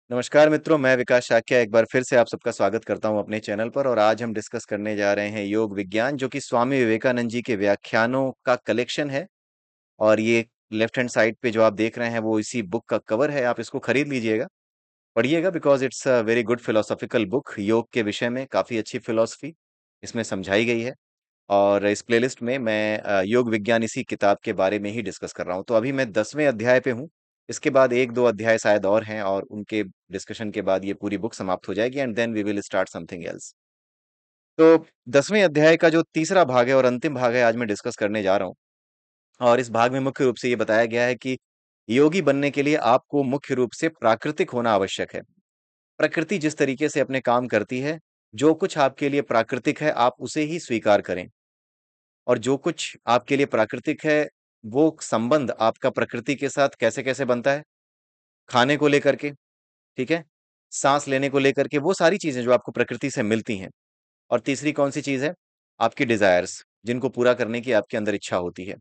नमस्कार मित्रों, मैं विकास शाक्य एक बार फिर से आप सबका स्वागत करता हूं अपने चैनल पर। और आज हम डिस्कस करने जा रहे हैं योग विज्ञान, जो कि स्वामी विवेकानंद जी के व्याख्यानों का कलेक्शन है। और ये लेफ्ट हैंड साइड पे जो आप देख रहे हैं वो इसी बुक का कवर है। आप इसको खरीद लीजिएगा, पढ़िएगा, because it's a very good philosophical book. योग के विषय में काफी अच्छी फिलोसफी इसमें समझाई गई है। और इस प्लेलिस्ट में मैं योग विज्ञान इसी किताब के बारे में ही डिस्कस कर रहा हूँ। तो अभी मैं 10वें अध्याय पे हूँ। इसके बाद एक दो अध्याय शायद और हैं, और उनके डिस्कशन के बाद ये पूरी बुक समाप्त हो जाएगी, and then we will start something else. तो 10वें अध्याय का जो तीसरा भाग है और अंतिम भाग है, आज मैं डिस्कस करने जा रहा हूँ। और इस भाग में मुख्य रूप से ये बताया गया है कि योगी बनने के लिए आपको मुख्य रूप से प्राकृतिक होना आवश्यक है। प्रकृति जिस तरीके से अपने काम करती है, जो कुछ आपके लिए प्राकृतिक है आप उसे ही स्वीकार करें। और जो कुछ आपके लिए प्राकृतिक है, वो संबंध आपका प्रकृति के साथ कैसे-कैसे बनता है? खाने को लेकर के, ठीक है? साँस लेने को लेकर के, वो सारी चीज़ें जो आपको प्रकृति से मिलती हैं। और तीसरी कौन-सी चीज़ है? आपकी डिज़ायर्स, जिनको पूरा करने की आपके अंदर इच्छा होती है।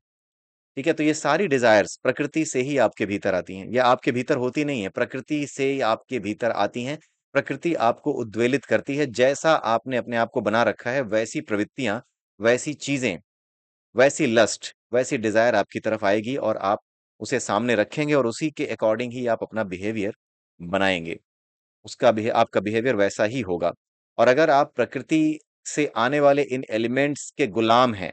ठीक है? तो ये सारी डिज़ायर्स प्रकृति से ही आपके भीतर आती हैं। ये आपके भीतर होती नहीं है, प्रकृति से ही आपके भीतर आती हैं। प्रकृति आपको उद्वेलित करती है। जैसा आपने अपने आप को बना रखा है, वैसी प्रवृत्तियाँ, वैसी चीज़ें, वैसी लस्ट, वैसी डिज़ायर आपकी तरफ आएगी, और आप उसे सामने रखेंगे और उसी के अकॉर्डिंग ही आप अपना बिहेवियर बनाएँगे। उसका बिहे आपका बिहेवियर वैसा ही होगा। और अगर आप प्रकृति से आने वाले इन एलिमेंट्स के गुलाम हैं,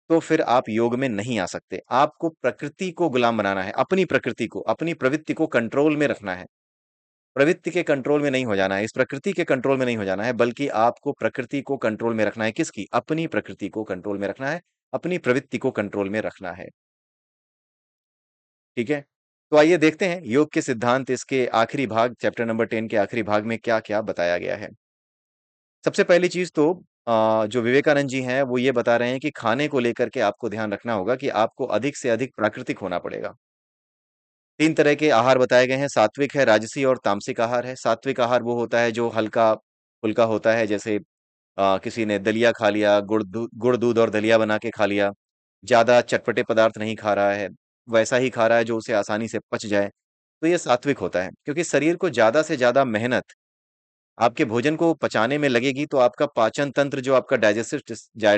तो फिर आप योग में नहीं आ सकते। आपको प्रकृति को गुलाम बनाना है, अपनी प्रकृति को, अपनी प्रवृत्ति को कंट्रोल में रखना है। प्रवृत्ति के कंट्रोल में नहीं हो जाना है, इस प्रकृति के कंट्रोल में नहीं हो जाना है, बल्कि आपको प्रकृति को कंट्रोल में रखना है। किसकी? अपनी प्रकृति को कंट्रोल में रखना है, अपनी प्रवृत्ति को कंट्रोल में रखना है। ठीक है? तो आइए देखते हैं योग के सिद्धांत, इसके आखिरी भाग, चैप्टर नंबर 10 के आखिरी भाग में क्या-क्या बताया गया है। सबसे पहली चीज़ तो जो विवेकानंद जी हैं, वो ये बता रहे हैं कि खाने को लेकर के आपको ध्यान रखना होगा कि आपको अधिक से अधिक प्राकृतिक होना पड़ेगा। 3 तरह के आहार बताए गए हैं, सात्विक है, राजसी और तामसिक आहार है। सात्विक आहार वो होता है जो हल्का-फुल्का होता है, जैसे किसी ने दलिया खा लिया, गुड़ दूध और दलिया बना के खा लिया। ज़्यादा चटपटे पदार्थ नहीं खा रहा है, वैसा ही खा रहा है जो उसे आसानी से पच जाए। तो ये सात्विक होता है, क्योंकि शरीर को ज़्यादा से ज़्यादा मेहनत आपके भोजन को पचाने में लगेगी, तो आपका पाचन तंत्र, जो आपका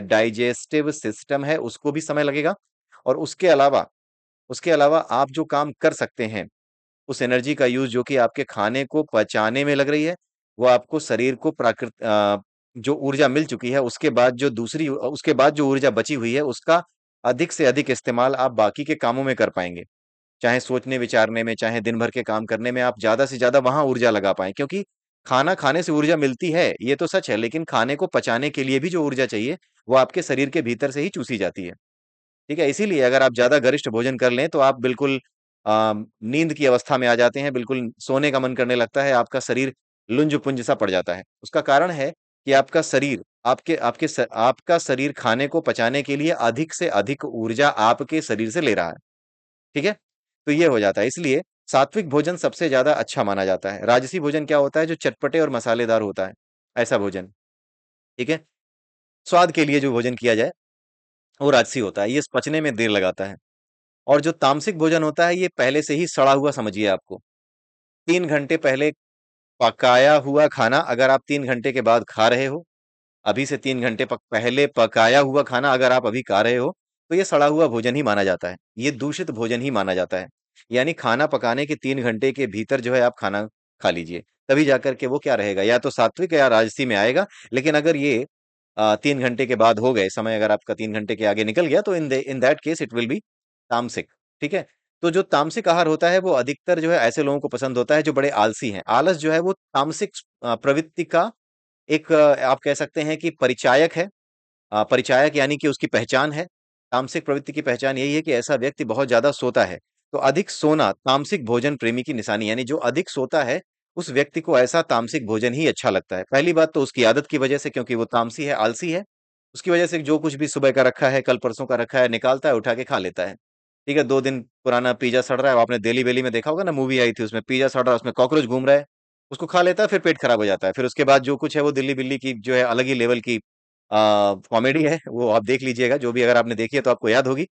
डाइजेस्टिव सिस्टम है, उसको भी समय लगेगा। और उसके अलावा आप जो काम कर सकते हैं, उस एनर्जी का यूज़ जो कि आपके खाने को पचाने में लग रही है, वो आपको शरीर को जो ऊर्जा मिल चुकी है, उसके बाद जो ऊर्जा बची हुई है, उसका अधिक से अधिक इस्तेमाल आप बाकी के कामों में कर पाएँगे। चाहे सोचने-विचारने में, चाहे दिन भर के काम करने में, आप ज़्यादा से ज़्यादा वहाँ ऊर्जा लगा पाएँ। क्योंकि खाना खाने से ऊर्जा मिलती है, ये तो सच है, लेकिन खाने को पचाने के लिए भी जो ऊर्जा चाहिए, वो आपके शरीर के भीतर से ही चूसी जाती है। ठीक है? इसीलिए अगर आप ज़्यादा गरिष्ठ भोजन कर लें, तो आप बिल्कुल नींद की अवस्था में आ जाते हैं, बिल्कुल सोने का मन करने लगता है, आपका शरीर लुंज-पुंज सा पड़ जाता है। उसका कारण है कि आपका शरीर आपके आपके स आपका शरीर खाने को पचाने के लिए अधिक से अधिक ऊर्जा आपके शरीर से ले रहा है। ठीक है? तो ये हो जाता है, इसलिए सात्विक भोजन सबसे ज़्यादा अच्छा माना जाता है। राजसी भोजन क्या होता है? जो चटपटे और मसालेदार होता है, ऐसा भोजन, ठीक है? स्वाद के लिए जो भोजन किया जाए, वो राजसी होता है, ये पचने में देर लगाता है। और जो तामसिक भोजन होता है, ये पहले से ही सड़ा हुआ समझिए आपको। 3 घंटे पहले पकाया हुआ खाना अगर आप 3 घंटे के बाद खा रहे हो, अभी से 3 घंटे पहले पकाया हुआ खाना अगर आप अभी खा रहे हो, तो ये सड़ा हुआ भोजन ही माना जाता है। ये दूषित भोजन ही माना जाता है। यानी खाना पकाने के 3 घंटे के भीतर जो है आप खाना खा लीजिए। तभी जाकर के वो क्या रहेगा, या तो सात्विक या राजसी में आएगा। लेकिन अगर ये 3 घंटे के बाद हो गए, समय अगर आपका 3 घंटे के आगे निकल गया, तो in that case it will be तामसिक। ठीक है? तो जो तामसिक आहार होता है, वो अधिकतर जो है ऐसे लोगों को पसंद होता है जो बड़े आलसी हैं। आलस जो है वो तामसिक प्रवृत्ति का एक आप कह सकते हैं कि परिचायक है। परिचायक यानी कि उसकी पहचान है। तामसिक प्रवृत्ति की पहचान यही है कि ऐसा व्यक्ति बहुत ज़्यादा सोता है। तो अधिक सोना तामसिक भोजन प्रेमी की निशानी, यानी जो अधिक सोता है, उस व्यक्ति को ऐसा तामसिक भोजन ही अच्छा लगता है। पहली बात तो उसकी आदत की वजह से, क्योंकि वो तामसी है, आलसी है। उसकी वजह से जो कुछ भी सुबह का रखा है, कल परसों का रखा है, निकालता है, उठा के खा लेता है। ठीक है? 2 दिन पुराना पिज़्ज़ा सड़ रहा है, आपने डेली-वेली में देखा होगा ना, मूवी आई थी, उसमें पिज़्ज़ा सड़ रहा है, उसमें कॉकरोच घूम रहा है। उसको खा लेता है, फिर पेट खराब हो जाता है। फिर उसके बाद जो कुछ है वो दिल्ली-बिल्ली की जो है अलग ही लेवल की कॉमेडी है, वो आप देख लीजिएगा, जो भी अगर आपने देखी है तो आपको याद होगी।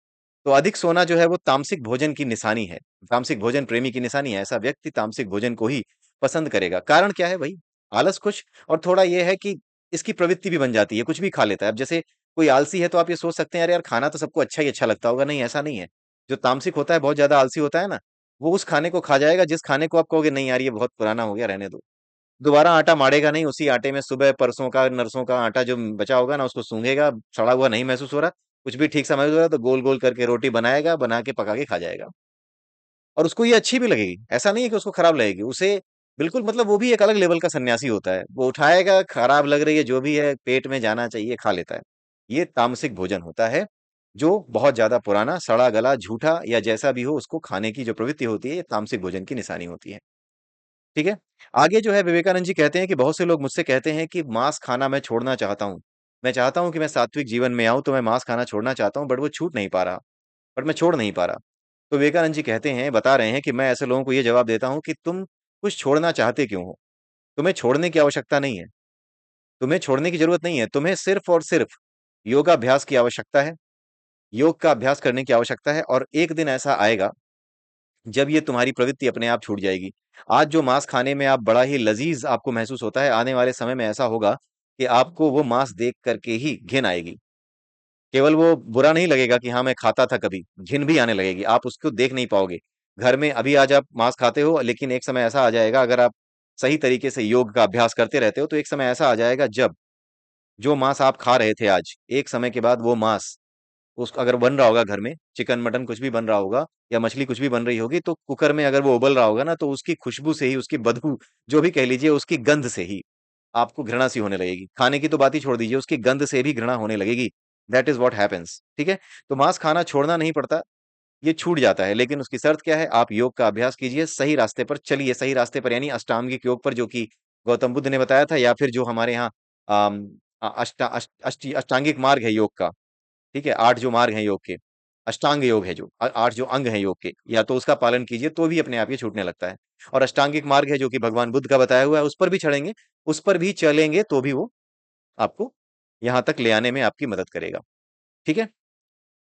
तो अधिक सोना जो है वो तामसिक भोजन की निशानी है, तामसिक भोजन प्रेमी की निशानी है। ऐसा व्यक्ति तामसिक भोजन को ही पसंद करेगा। कारण क्या है भाई? आलस कुछ और थोड़ा ये है कि इसकी प्रवृत्ति भी बन जाती है, कुछ भी खा लेता है। अब जैसे कोई आलसी है तो आप ये सोच सकते हैं अरे यार खाना तो सबको अच्छा ही अच्छा लगता होगा, नहीं ऐसा नहीं है। जो तामसिक होता है, बहुत ज़्यादा आलसी होता है ना, वो उस खाने को खा जाएगा जिस खाने को आप कहोगे नहीं यार ये बहुत पुराना हो गया रहने दो। दोबारा आटा माड़ेगा नहीं, उसी आटे में सुबह परसों का, नरसों का आटा जो बचा होगा ना उसको सूंघेगा, सड़ा हुआ नहीं महसूस हो रहा, कुछ भी ठीक सा महसूस हो रहा तो गोल-गोल करके रोटी बनाएगा, बना के पका के खा जाएगा। और उसको ये अच्छी भी लगेगी, ऐसा नहीं है कि उसको खराब लगेगी, उसे बिल्कुल मतलब वो भी एक अलग लेवल का सन्यासी होता है। वो उठाएगा, खराब लग रही है जो भी है, पेट में जाना चाहिए, खा लेता है। ये तामसिक भोजन होता है, जो बहुत ज़्यादा पुराना, सड़ा-गला, झूठा या जैसा भी हो उसको खाने की जो प्रवृत्ति होती है, ये तामसिक भोजन की निशानी होती है। ठीक है? आगे जो है विवेकानंद जी कहते हैं कि बहुत से लोग मुझसे कहते हैं कि मांस खाना मैं छोड़ना चाहता हूँ। मैं चाहता हूँ कि मैं सात्विक जीवन में आऊँ, तो मैं मांस खाना छोड़ना चाहता हूँ, बट वो छूट नहीं पा रहा, बट मैं छोड़ नहीं पा रहा। तो विवेकानंद जी कहते हैं, बता रहे हैं कि मैं ऐसे लोगों को ये जवाब देता हूँ कि तुम कुछ छोड़ना चाहते क्यों हो? तुम्हें छोड़ने की आवश्यकता नहीं है। तुम्हें छोड़ने की ज़रूरत नहीं है। तुम्हें सिर्फ़ और सिर्फ़ योगाभ्यास की आवश्यकता है। योग का अभ्यास करने की आवश्यकता है और एक दिन ऐसा आएगा, जब ये तुम्हारी प्रवृत्ति अपने आप छूट जाएगी। आज जो मांस खाने में आप बड़ा ही लज़ीज़ आपको महसूस होता है, आने वाले समय में ऐसा होगा कि आपको वो मांस देख कर के ही घिन आएगी। केवल वो बुरा नहीं लगेगा कि हाँ, मैं खाता था कभी, घिन भी आने लगेगी, आप उसको देख नहीं पाओगे। घर में अभी आज आप मांस खाते हो, लेकिन एक समय ऐसा आ जाएगा अगर आप सही तरीके से योग का अभ्यास करते रहते हो, तो एक समय ऐसा आ जाएगा जब जो मांस आप खा रहे थे आज, एक समय के बाद वो मांस उस अगर बन रहा होगा घर में, चिकन, मटन कुछ भी बन रहा होगा या मछली कुछ भी बन रही होगी, तो कुकर में अगर वो उबल रहा होगा ना, तो उसकी खुशबू से ही, उसकी बदबू जो भी कह लीजिए, उसकी गंध से ही आपको घृणा सी होने लगेगी। खाने की तो बात ही छोड़ दीजिए, उसकी गंध से भी घृणा होने लगेगी। दैट इज़ व्हाट हैपेंस, ठीक है? तो मांस खाना छोड़ना नहीं पड़ता, ये छूट जाता है, लेकिन उसकी शर्त क्या है? आप योग का अभ्यास कीजिए, सही रास्ते पर चलिए, सही रास्ते पर यानी अष्टांगिक योग पर जो कि गौतम बुद्ध ने बताया था या फिर जो हमारे यहाँ अम, अष्टांगिक मार्ग है योग का, ठीक है? 8 जो मार्ग हैं योग के, अष्टांग योग है जो 8 जो अंग हैं योग के, या तो उसका पालन कीजिए तो भी अपने आप ये छूटने लगता है। और अष्टांगिक मार्ग है जो कि भगवान बुद्ध का बताया हुआ है, उस पर भी चढ़ेंगे, उस पर भी चलेंगे तो भी वो आपको यहाँ तक ले आने में आपकी मदद करेगा। ठीक है?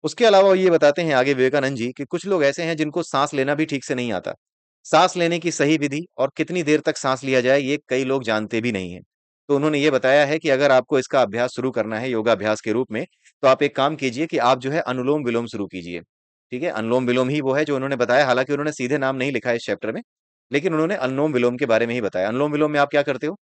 उसके अलावा वो ये बताते हैं आगे विवेकानंद जी कि कुछ लोग ऐसे हैं जिनको साँस लेना भी ठीक से नहीं आता। साँस लेने की सही विधि और कितनी देर तक साँस लिया जाए ये कई लोग जानते भी नहीं हैं। तो उन्होंने ये बताया है कि अगर आपको इसका अभ्यास शुरू करना है योगाभ्यास के रूप में, तो आप एक काम कीजिए कि आप जो है अनुलोम-विलोम शुरू कीजिए। ठीक है? अनुलोम-विलोम ही वो है जो उन्होंने बताया, हालाँकि उन्होंने सीधे नाम नहीं लिखा है इस चैप्टर में, लेकिन उन्होंने अनुलोम-विलोम के बारे में ही बताया। अनुलोम-विलोम में आप क्या करते हो?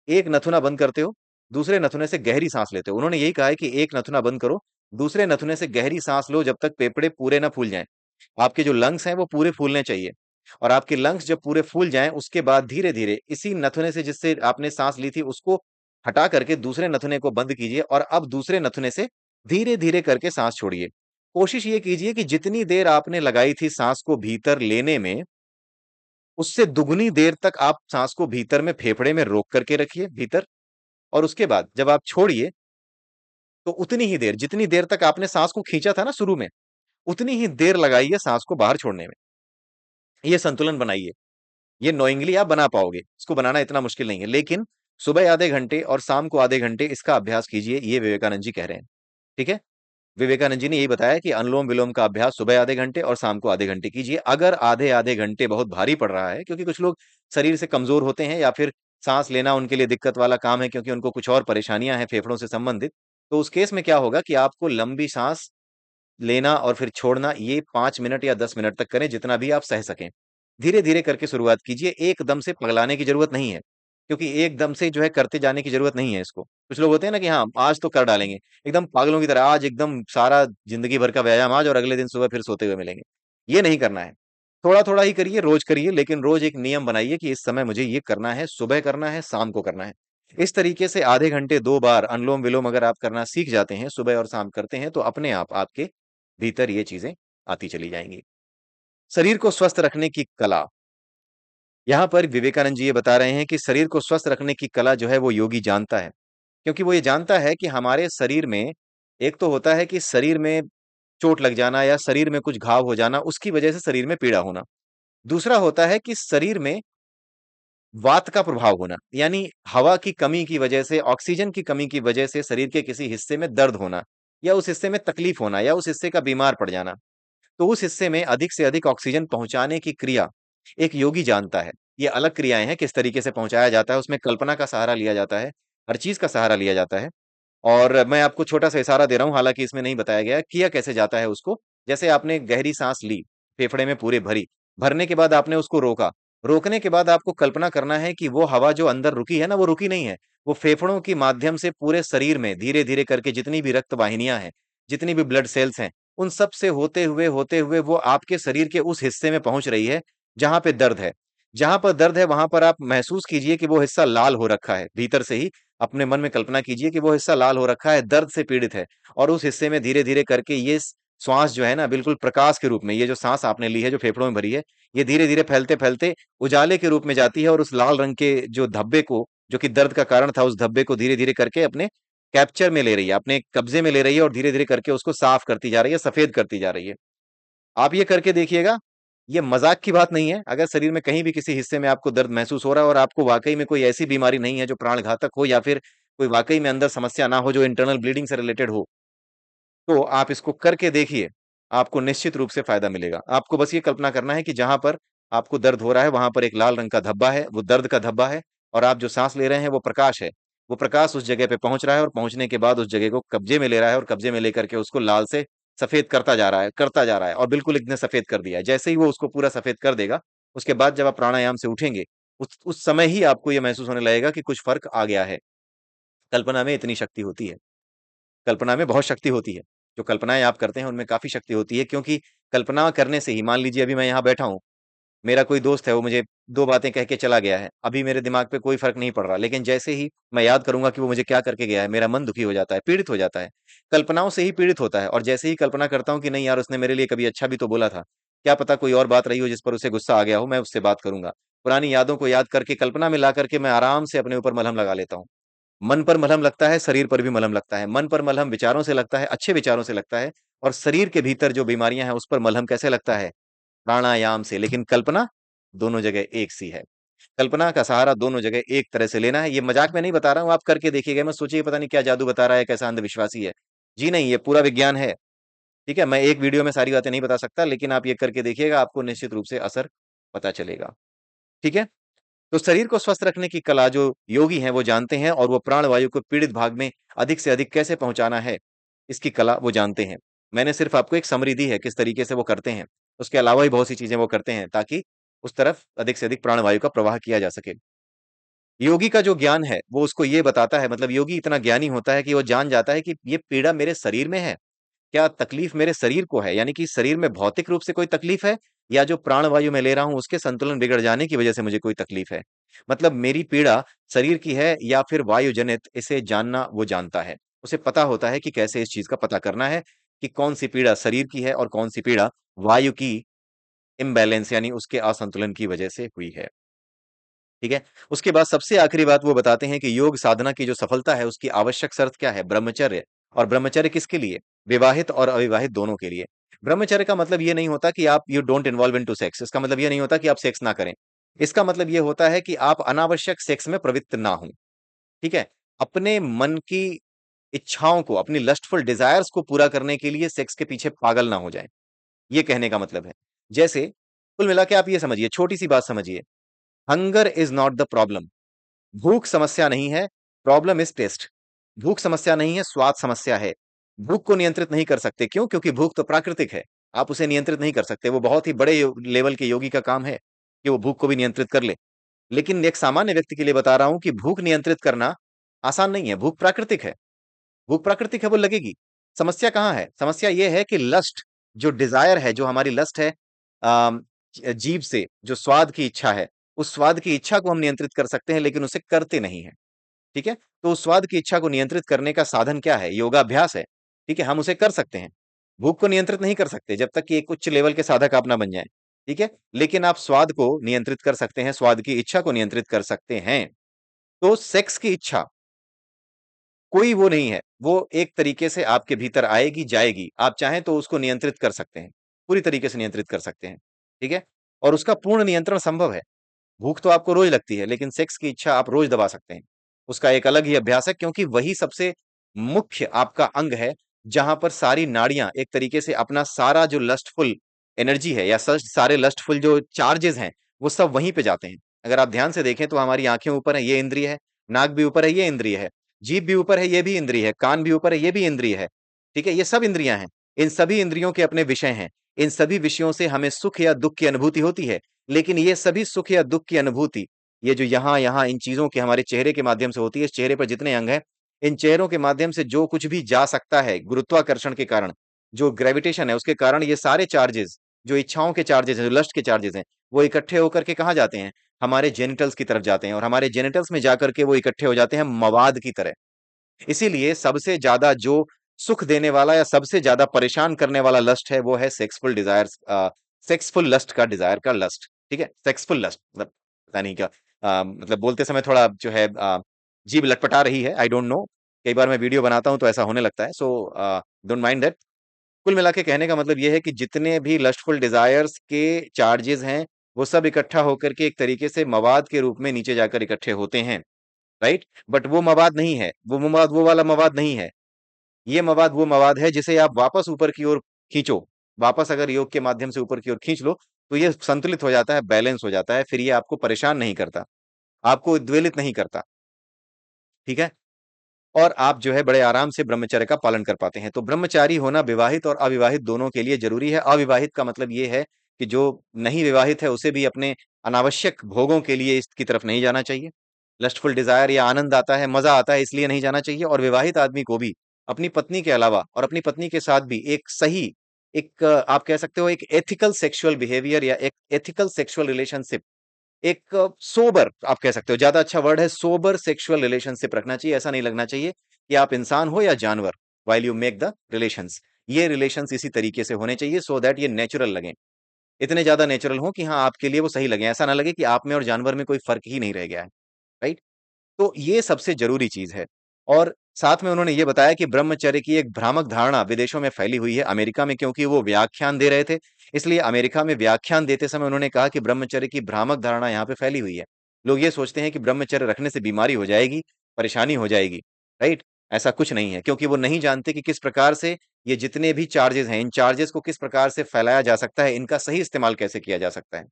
एक नथुना बंद करते हो, दूसरे नथुने से गहरी साँस लेते हो। उन्होंने यही कहा है कि एक नथुना बंद करो, दूसरे नथुने से गहरी साँस लो जब तक फेफड़े पूरे ना फूल जाएँ। आपके जो लंग्स हैं वो पूरे फूलने चाहिए और आपके लंग्स जब पूरे फूल जाएँ उसके बाद धीरे-धीरे इसी नथुने से जिससे आपने साँस ली थी उसको हटा करके दूसरे नथुने को बंद कीजिए और अब दूसरे नथुने से धीरे-धीरे करके साँस छोड़िए। कोशिश ये कीजिए कि जितनी देर आपने लगाई थी साँस को भीतर लेने में, उससे दुगुनी देर तक आप साँस को भीतर में फेफड़े में रोक करके रखिए भीतर, और उसके बाद जब आप छोड़िए, तो उतनी ही देर जितनी देर तक आपने साँस को खींचा था ना शुरू में, उतनी ही देर लगाइए साँस को बाहर छोड़ने में। ये संतुलन बनाइए। ये नोइंगली आप बना पाओगे। इसको बनाना इतना मुश्किल नहीं है। लेकिन सुबह आधे घंटे और शाम को आधे घंटे इसका अभ्यास कीजिए, ये विवेकानंद जी कह रहे हैं। ठीक है? विवेकानंद जी ने यही बताया कि अनुलोम-विलोम का अभ्यास सुबह आधे घंटे और शाम को आधे घंटे कीजिए। अगर आधे-आधे घंटे बहुत भारी पड़ रहा है, क्योंकि कुछ लोग शरीर से कमज़ोर होते हैं या फिर साँस लेना उनके लिए दिक्कत वाला काम है क्योंकि उनको कुछ और परेशानियाँ हैं फेफड़ों से संबंधित, तो उस केस में क्या होगा कि आपको लंबी साँस लेना और फिर छोड़ना ये 5 मिनट या 10 मिनट तक करें, जितना भी आप सह सकें। धीरे-धीरे करके शुरुआत कीजिए, एकदम से पगलाने की ज़रूरत नहीं है, क्योंकि एकदम से जो है करते जाने की ज़रूरत नहीं है इसको। कुछ लोग होते हैं ना कि हाँ, आज तो कर डालेंगे, एकदम पागलों की तरह आज एकदम सारा ज़िंदगी भर का व्यायाम आज और अगले दिन सुबह फिर सोते हुए मिलेंगे। ये नहीं करना है। थोड़ा-थोड़ा ही करिए, रोज़ करिए, लेकिन रोज़ एक नियम बनाइए कि इस समय मुझे ये करना है, सुबह करना है, शाम को करना है। इस तरीके से आधे घंटे 2 बार अनुलोम-विलोम अगर आप करना सीख जाते हैं, सुबह और शाम करते हैं, तो अपने आप आपके भीतर ये चीज़ें आती चली जाएँगी। शरीर को स्वस्थ रखने की कला, यहाँ पर विवेकानंद जी ये बता रहे हैं कि शरीर को स्वस्थ रखने की कला जो है वो योगी जानता है। क्योंकि वो ये जानता है कि हमारे शरीर में एक तो होता है कि शरीर में चोट लग जाना या शरीर में कुछ घाव हो जाना, उसकी वजह से शरीर में पीड़ा होना। दूसरा होता है कि शरीर में वात का प्रभाव होना, यानी हवा की कमी की वजह से, ऑक्सीजन की कमी की वजह से शरीर के किसी हिस्से में दर्द होना या उस हिस्से में तकलीफ होना या उस हिस्से का बीमार पड़ जाना। तो उस हिस्से में अधिक से अधिक ऑक्सीजन पहुँचाने की क्रिया एक योगी जानता है। ये अलग क्रियाएं हैं, किस तरीके से पहुंचाया जाता है उसमें कल्पना का सहारा लिया जाता है, हर चीज का सहारा लिया जाता है। और मैं आपको छोटा सा इशारा दे रहा हूँ, हालांकि इसमें नहीं बताया गया है, किया कैसे जाता है उसको। जैसे आपने गहरी सांस ली, फेफड़े में पूरे भरी, भरने के बाद आपने उसको रोका, रोकने के बाद आपको कल्पना करना है कि वो हवा जो अंदर रुकी है ना, वो रुकी नहीं है, वो फेफड़ों के माध्यम से पूरे शरीर में धीरे धीरे करके जितनी भी रक्त वाहिनियां हैं, जितनी भी ब्लड सेल्स हैं, उन सब से होते हुए वो आपके शरीर के उस हिस्से में पहुंच रही है जहां पे दर्द है। जहां पर दर्द है वहां पर आप महसूस कीजिए कि वो हिस्सा लाल हो रखा है भीतर से ही। अपने मन में कल्पना कीजिए कि वो हिस्सा लाल हो रखा है, दर्द से पीड़ित है, और उस हिस्से में धीरे धीरे करके ये श्वास जो है ना, बिल्कुल प्रकाश के रूप में, ये जो सांस आपने ली है जो फेफड़ों में भरी है, ये धीरे धीरे फैलते फैलते उजाले के रूप में जाती है, और उस लाल रंग के जो धब्बे को, जो कि दर्द का कारण था, उस धब्बे को धीरे धीरे करके अपने कैप्चर में ले रही है, अपने कब्जे में ले रही है, और धीरे धीरे करके उसको साफ करती जा रही है, सफेद करती जा रही है। आप ये करके देखिएगा, ये मजाक की बात नहीं है। अगर शरीर में कहीं भी किसी हिस्से में आपको दर्द महसूस हो रहा है और आपको वाकई में कोई ऐसी बीमारी नहीं है जो प्राण घातक हो, या फिर कोई वाकई में अंदर समस्या ना हो जो इंटरनल ब्लीडिंग से रिलेटेड हो, तो आप इसको करके देखिए, आपको निश्चित रूप से फायदा मिलेगा। आपको बस ये कल्पना करना है कि जहां पर आपको दर्द हो रहा है वहां पर एक लाल रंग का धब्बा है, वो दर्द का धब्बा है, और आप जो सांस ले रहे हैं वो प्रकाश है। वो प्रकाश उस जगह पे पहुंच रहा है, और पहुंचने के बाद उस जगह को कब्जे में ले रहा है, और कब्जे में लेकर के उसको लाल से सफेद करता जा रहा है, करता जा रहा है, और बिल्कुल इतने सफेद कर दिया है। जैसे ही वो उसको पूरा सफेद कर देगा, उसके बाद जब आप प्राणायाम से उठेंगे, उस समय ही आपको ये महसूस होने लगेगा कि कुछ फर्क आ गया है। कल्पना में इतनी शक्ति होती है, कल्पना में बहुत शक्ति होती है। जो कल्पनाएँ आप करते हैं उनमें काफ़ी शक्ति होती है, क्योंकि कल्पना करने से ही, मान लीजिए अभी मैं यहाँ बैठा हूँ, मेरा कोई दोस्त है, वो मुझे 2 बातें कह के चला गया है। अभी मेरे दिमाग पे कोई फ़र्क नहीं पड़ रहा, लेकिन जैसे ही मैं याद करूँगा कि वो मुझे क्या करके गया है, मेरा मन दुखी हो जाता है, पीड़ित हो जाता है। कल्पनाओं से ही पीड़ित होता है, और जैसे ही कल्पना करता हूँ कि नहीं यार, उसने मेरे लिए कभी अच्छा भी तो बोला था। क्या पता कोई और बात रही हो जिस पर उसे गुस्सा आ गया हो, मैं उससे बात करूँगा। पुरानी यादों को याद करके कल्पना में ला करके मैं आराम से अपने ऊपर मलहम लगा लेता हूँ। मन पर मलहम लगता है, शरीर पर भी मलहम लगता है। मन पर मलहम विचारों से लगता है, अच्छे विचारों से लगता है, और शरीर के भीतर जो बीमारियाँ हैं, उस पर मलहम कैसे लगता है? प्राणायाम से। लेकिन कल्पना दोनों जगह एक सी है। कल्पना का सहारा दोनों जगह एक तरह से लेना है। ये मज़ाक में नहीं बता रहा हूँ, आप करके देखिएगा। मत सोचिए पता नहीं क्या जादू बता रहा है, कैसा अंधविश्वासी है। जी नहीं, ये पूरा विज्ञान है, ठीक है? मैं एक वीडियो में सारी बातें नहीं बता सकता, लेकिन आप ये करके देखिएगा, आपको निश्चित रूप से असर पता चलेगा, ठीक है? तो शरीर को स्वस्थ रखने की कला जो योगी हैं वो जानते हैं, और वो प्राणवायु को पीड़ित भाग में अधिक से अधिक कैसे पहुंचाना है, इसकी कला वो जानते हैं। मैंने सिर्फ आपको एक समरी दी है किस तरीके से वो करते हैं। उसके अलावा भी बहुत सी चीजें वो करते हैं ताकि उस तरफ अधिक से अधिक प्राणवायु का प्रवाह किया जा सके। योगी का जो ज्ञान है वो उसको ये बताता है, मतलब योगी इतना ज्ञानी होता है कि वो जान जाता है कि ये पीड़ा मेरे शरीर में है, क्या तकलीफ मेरे शरीर को है, यानी कि शरीर में भौतिक रूप से कोई तकलीफ है, या जो प्राणवायु मैं ले रहा हूँ उसके संतुलन बिगड़ जाने की वजह से मुझे कोई तकलीफ है। मतलब मेरी पीड़ा शरीर की है या फिर वायु जनित, इसे जानना वो जानता है। उसे पता होता है कि कैसे इस चीज का पता करना है, कि कौन सी पीड़ा शरीर की है और कौन सी पीड़ा वायु की इम्बैलेंस यानी उसके असंतुलन की वजह से हुई है। ठीक है? उसके बाद सबसे आखिरी बात वो बताते हैं कि योग साधना की जो सफलता है उसकी आवश्यक शर्त क्या है? ब्रह्मचर्य। और ब्रह्मचर्य किसके लिए? विवाहित और अविवाहित दोनों के लिए। ब्रह्मचर्य का मतलब ये नहीं होता कि आप you don't involve into sex. इसका मतलब ये नहीं होता कि आप सेक्स ना करें। इसका मतलब ये होता है कि आप अनावश्यक सेक्स में प्रवृत्त ना हों। ठीक है? अपने मन की इच्छाओं को, अपनी लस्टफुल डिजायर्स को पूरा करने के लिए सेक्स के पीछे पागल ना हो जाएँ। ये कहने का मतलब है। जैसे कुल मिला के आप ये समझिए, छोटी-सी बात समझिए, hunger is not the problem. भूख समस्या नहीं है, प्रॉब्लम इज टेस्ट। भूख समस्या नहीं है, स्वाद समस्या है। भूख को नियंत्रित नहीं कर सकते, क्यों? क्योंकि भूख तो प्राकृतिक है, आप उसे नियंत्रित नहीं कर सकते। वो बहुत ही बड़े लेवल के योगी का काम है कि वो भूख को भी नियंत्रित कर ले। लेकिन एक सामान्य व्यक्ति के लिए बता रहा हूं कि भूख नियंत्रित करना आसान नहीं है। भूख प्राकृतिक है, भूख प्राकृतिक है, वो लगेगी। समस्या कहाँ है? समस्या ये है कि लस्ट, जो डिजायर है, जो हमारी लस्ट है, जीभ से जो स्वाद की इच्छा है, उस स्वाद की इच्छा को हम नियंत्रित कर सकते हैं, लेकिन उसे करते नहीं है। ठीक है? तो उस स्वाद की इच्छा को नियंत्रित करने का साधन क्या है? योगाभ्यास है। ठीक है? हम उसे कर सकते हैं। भूख को नियंत्रित नहीं कर सकते जब तक कि एक उच्च लेवल के साधक आप ना बन जाएँ। ठीक है? लेकिन आप स्वाद को नियंत्रित कर सकते हैं, स्वाद की इच्छा को नियंत्रित कर सकते हैं। तो सेक्स की इच्छा कोई वो नहीं है, वो एक तरीके से आपके भीतर आएगी, जाएगी। आप चाहें तो उसको नियंत्रित कर सकते हैं, पूरी तरीके से नियंत्रित कर सकते हैं। ठीक है? और उसका पूर्ण नियंत्रण संभव है। भूख तो आपको रोज लगती है, लेकिन सेक्स की इच्छा आप रोज दबा सकते हैं। उसका एक अलग ही अभ्यास है, क्योंकि वही सबसे मुख्य आपका अंग है, जहां पर सारी नाड़ियां एक तरीके से अपना सारा जो लस्टफुल एनर्जी है, या सारे लस्टफुल जो चार्जेस हैं, वो सब वहीं पे जाते हैं। अगर आप ध्यान से देखें तो हमारी आंखें ऊपर है, ये इंद्रिय है। नाक भी ऊपर है, ये इंद्रिय है। जीभ भी ऊपर है, ये भी इंद्रिय है। कान भी ऊपर है, ये भी इंद्रिय है। ठीक है, ये सब इंद्रियां हैं। इन सभी इंद्रियों के अपने विषय हैं। इन सभी विषयों से हमें सुख या दुख की अनुभूति होती है। लेकिन ये सभी सुख या दुख की अनुभूति, ये जो यहाँ यहाँ इन चीजों के हमारे चेहरे के माध्यम से होती है, इस चेहरे पर जितने अंग हैं, इन चेहरों के माध्यम से जो कुछ भी जा सकता है गुरुत्वाकर्षण के कारण, जो ग्रेविटेशन है उसके कारण, ये सारे चार्जेस, जो इच्छाओं के चार्जेस हैं, जो लस्ट के चार्जेस हैं, वो इकट्ठे होकर के कहाँ जाते हैं? हमारे जेनिटल्स की तरफ जाते हैं, और हमारे जेनिटल्स में जाकर के वो इकट्ठे हो जाते हैं मवाद की तरह। इसीलिए सबसे ज्यादा जो सुख देने वाला या सबसे ज्यादा परेशान करने वाला लस्ट है, वो है सेक्सफुल डिजायर्स, सेक्सफुल लस्ट का, डिजायर का लस्ट। ठीक है, सेक्सफुल लस्ट मतलब पता नहीं क्या, मतलब बोलते समय थोड़ा जो है जीभ लटपटा रही है, आई डोंट नो। कई बार मैं वीडियो बनाता हूं तो ऐसा होने लगता है, सो डोंट माइंड दैट। कुल मिला के कहने का मतलब ये है कि जितने भी लस्टफुल डिजायर्स के चार्जेस हैं, वो सब इकट्ठा होकर के एक तरीके से मवाद के रूप में नीचे जाकर इकट्ठे होते हैं। राइट, बट वो मवाद नहीं है, वो मवाद वो वाला मवाद नहीं है। ये मवाद वो मवाद है जिसे आप वापस ऊपर की ओर खींचो, वापस अगर योग के माध्यम से ऊपर की ओर खींच लो, तो ये संतुलित हो जाता है, बैलेंस हो जाता है, फिर ये आपको परेशान नहीं करता, आपको उद्वेलित नहीं करता। ठीक है, और आप जो है बड़े आराम से ब्रह्मचर्य का पालन कर पाते हैं। तो ब्रह्मचारी होना विवाहित और अविवाहित दोनों के लिए जरूरी है। अविवाहित का मतलब ये है कि जो नहीं विवाहित है उसे भी अपने अनावश्यक भोगों के लिए इसकी तरफ नहीं जाना चाहिए। लस्टफुल डिजायर या आनंद आता है, मजा आता है, इसलिए नहीं जाना चाहिए। और विवाहित आदमी को भी अपनी पत्नी के अलावा और अपनी पत्नी के साथ भी एक सही, एक आप कह सकते हो एक एथिकल सेक्सुअल बिहेवियर या एक एथिकल सेक्सुअल रिलेशनशिप, एक सोबर आप कह सकते हो, ज्यादा अच्छा वर्ड है, सोबर सेक्सुअल रिलेशनशिप रखना चाहिए। ऐसा नहीं लगना चाहिए कि आप इंसान हो या जानवर, while you make the relations. ये रिलेशंस इसी तरीके से होने चाहिए सो दैट ये नेचुरल लगे, इतने ज्यादा नेचुरल हो कि हाँ आपके लिए वो सही लगे, ऐसा ना लगे कि आप में और जानवर में कोई फर्क ही नहीं रह गया है। राइट, तो ये सबसे जरूरी चीज है। और साथ में उन्होंने ये बताया कि ब्रह्मचर्य की एक भ्रामक धारणा विदेशों में फैली हुई है। अमेरिका में क्योंकि वो व्याख्यान दे रहे थे, इसलिए अमेरिका में व्याख्यान देते समय उन्होंने कहा कि ब्रह्मचर्य की भ्रामक धारणा यहाँ पे फैली हुई है। लोग ये सोचते हैं कि ब्रह्मचर्य रखने से बीमारी हो जाएगी, परेशानी हो जाएगी। राइट, ऐसा कुछ नहीं है, क्योंकि वो नहीं जानते कि किस प्रकार से ये जितने भी चार्जेस हैं, इन चार्जेस को किस प्रकार से फैलाया जा सकता है, इनका सही इस्तेमाल कैसे किया जा सकता है।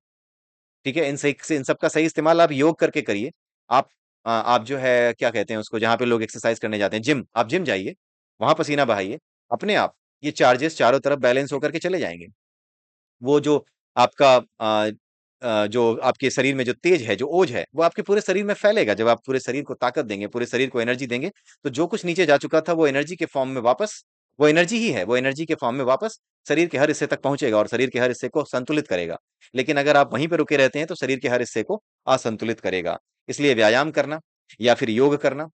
ठीक है, इन सब का सही इस्तेमाल आप योग करके करिए। आप आप जो है क्या कहते हैं उसको, जहाँ पे लोग एक्सरसाइज करने जाते हैं, जिम, आप जिम जाइए, वहां पसीना बहाइए, अपने आप ये चार्जेस चारों तरफ बैलेंस होकर के चले जाएंगे। वो जो आपका जो आपके शरीर में जो तेज है, जो ओज है, वो आपके पूरे शरीर में फैलेगा। जब आप पूरे शरीर को ताकत देंगे, पूरे शरीर को एनर्जी देंगे, तो जो कुछ नीचे जा चुका था वो एनर्जी के फॉर्म में वापस, वो एनर्जी ही है, वो एनर्जी के फॉर्म में वापस शरीर के हर हिस्से तक पहुंचेगा और शरीर के हर हिस्से को संतुलित करेगा। लेकिन अगर आप वहीं पे रुके रहते हैं तो शरीर के हर हिस्से को असंतुलित करेगा। इसलिए व्यायाम करना या फिर योग करना,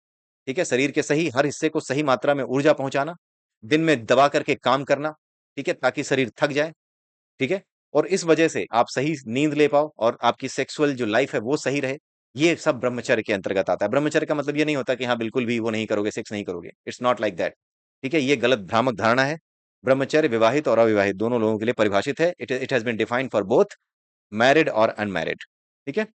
ठीक है, शरीर के सही हर हिस्से को सही मात्रा में ऊर्जा पहुंचाना, दिन में दबा करके काम करना, ठीक है, ताकि शरीर थक जाए। ठीक है, और इस वजह से आप सही नींद ले पाओ और आपकी सेक्सुअल जो लाइफ है वो सही रहे। ये सब ब्रह्मचर्य के अंतर्गत आता है। ब्रह्मचर्य का मतलब ये नहीं होता कि हाँ बिल्कुल भी वो नहीं करोगे, सेक्स नहीं करोगे, इट्स नॉट लाइक दैट। ठीक है, ये गलत भ्रामक धारणा है। ब्रह्मचर्य विवाहित और अविवाहित दोनों लोगों के लिए परिभाषित है। It has been defined for both married और अनमैरिड। ठीक है,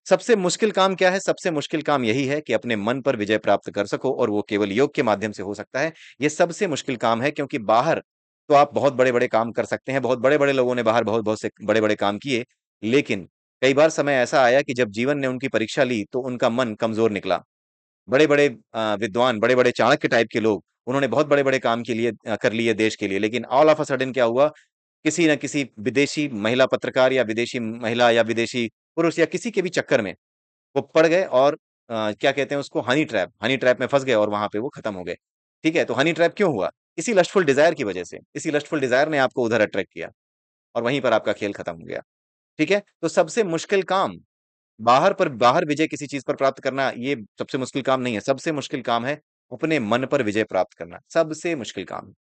सबसे मुश्किल काम क्या है? सबसे मुश्किल काम यही है कि अपने मन पर विजय प्राप्त कर सको, और वो केवल योग के माध्यम से हो सकता है। ये सबसे मुश्किल काम है, क्योंकि बाहर तो आप बहुत बड़े बड़े काम कर सकते हैं, बहुत बड़े बड़े लोगों ने बाहर बहुत बहुत से बड़े बड़े काम किए, लेकिन कई बार समय ऐसा आया कि जब जीवन ने उनकी परीक्षा ली तो उनका मन कमजोर निकला। बड़े बड़े विद्वान, बड़े बड़े चाणक्य टाइप के लोग, उन्होंने बहुत बड़े बड़े काम के लिए कर लिए देश के लिए, लेकिन ऑल ऑफ अ सडन क्या हुआ, किसी न किसी विदेशी महिला पत्रकार या विदेशी महिला या विदेशी पुरुष या किसी के भी चक्कर में वो पड़ गए, और क्या कहते हैं उसको, हनी ट्रैप में फंस गए और वहां पे वो खत्म हो गए। ठीक है, तो हनी ट्रैप क्यों हुआ? इसी लस्टफुल डिजायर की वजह से, इसी लस्टफुल डिजायर ने आपको उधर अट्रैक्ट किया और वहीं पर आपका खेल खत्म हो गया। ठीक है, तो सबसे मुश्किल काम, बाहर विजय किसी चीज पर प्राप्त करना, ये सबसे मुश्किल काम नहीं है। सबसे मुश्किल काम है अपने मन पर विजय प्राप्त करना, सबसे मुश्किल काम।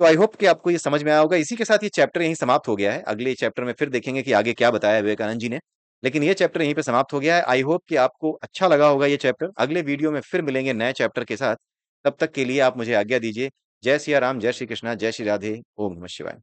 तो आई होप कि आपको ये समझ में आया होगा। इसी के साथ ये चैप्टर यहीं समाप्त हो गया है। अगले चैप्टर में फिर देखेंगे कि आगे क्या बताया है विवेकानंद जी ने। लेकिन ये चैप्टर यहीं पे समाप्त हो गया है। आई होप कि आपको अच्छा लगा होगा ये चैप्टर। अगले वीडियो में फिर मिलेंगे नए चैप्टर के साथ। तब तक के लिए आप मुझे आज्ञा दीजिए। जय सिया राम, जय श्री कृष्णा, जय श्री राधे, ओम नमः शिवाय।